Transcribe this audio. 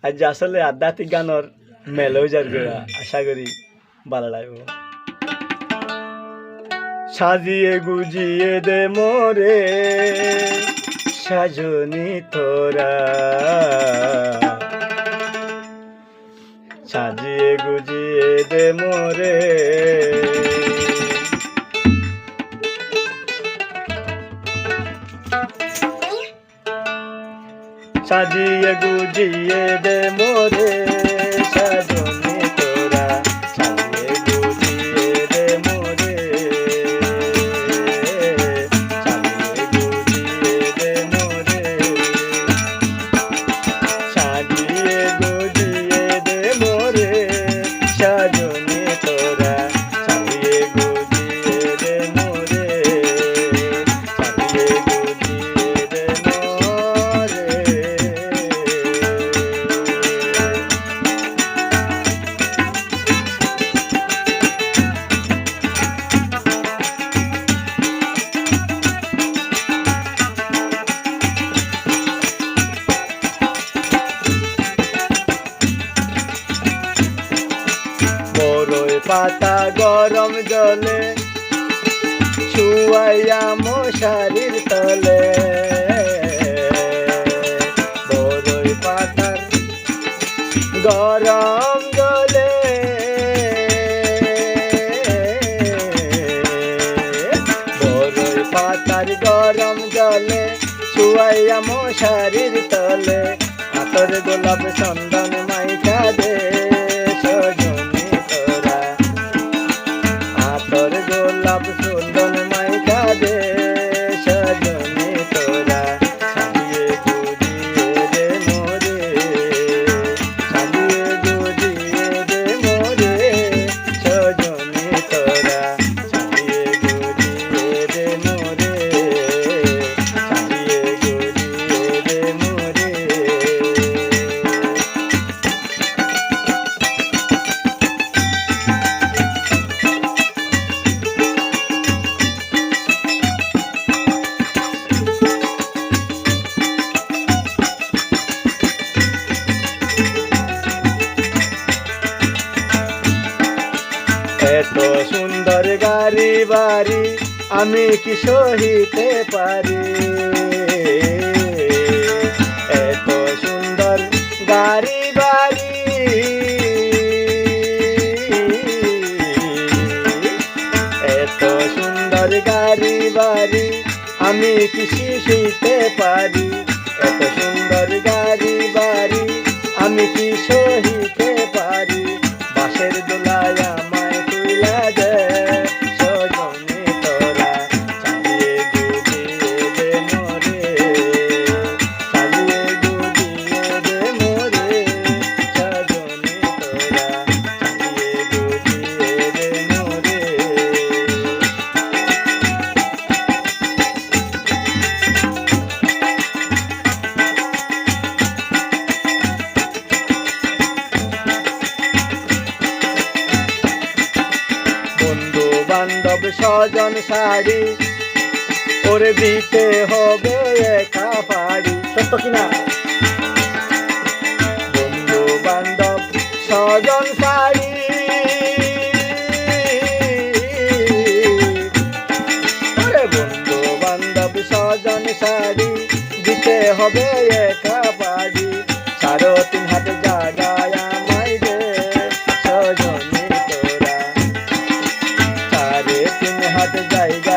আজ আসলে আধ্যাত্মিক গানের মেল হয়ে যাবে আশা করি ভালো লাগবে। সাজিয়ে গুজিয়ে দে মোরে সাজনি তোরা, সাজিয়ে গুজিয়ে দে মোরে। সাজিয়ে গুজিয়ে দে মোরে সাজনি তোরা, সাজিয়ে গুজিয়ে দে মোরে, সাজিয়ে গুজিয়ে দে মোরে, সাজিয়ে গুজিয়ে দে মোরে সাজনি তোরা, সাজিয়ে গুজিয়ে দে মোরে, সাজিয়ে গুজিয়ে দে মোরে। বড়ই পাতা গরম জলে শুয়াইয়া মশারির তলে, বড়ই পাতার গরম জলে, বড়ই পাতার গরম জলে শুয়াইয়া মশারির তলে, আতর গোলাপ চন্দন মাইকা দে সজনি তোরা, আতর গোলাপ চন্দন মাইকা দে সজনি তোরা, সাজিয়ে গুজিয়ে দে মোরে, সাজিয়ে গুজিয়ে দে মোরে সজনি তোরা, সাজিয়ে গুজিয়ে দে মোরে, সাজিয়ে গুজিয়ে দে মোরে। এত সুন্দর গাড়ি বাড়ি আমি কি সহিতে পারি, এত সুন্দর গাড়ি বাড়ি, এত সুন্দর গাড়ি বাড়ি আমি কি সহিতে পারি, এত সুন্দর গাড়ি বাড়ি আমি কি সহিতে পারি, বাঁশের দোলায় আমায় তুলা দে সজনি তোরা, সাজিয়ে গুজিয়ে দে মোরে, সাজিয়ে গুজিয়ে দে মোরে সজনি তোরা, সাজিয়ে গুজিয়ে দে মোরে। বন্ধু বান্ধব স্বজন শাড়ি ওরে দিতে হবে একা ফাড়ি, সত্য কিনা? বন্ধু বান্ধব স্বজন শাড়ি, ওরে বন্ধু বান্ধব স্বজন শাড়ি দিতে হবে একা ফাড়ি, 3.5 হাত জাগায় আমায় দে সজনি তোরা, 3.5 হাত জায়গা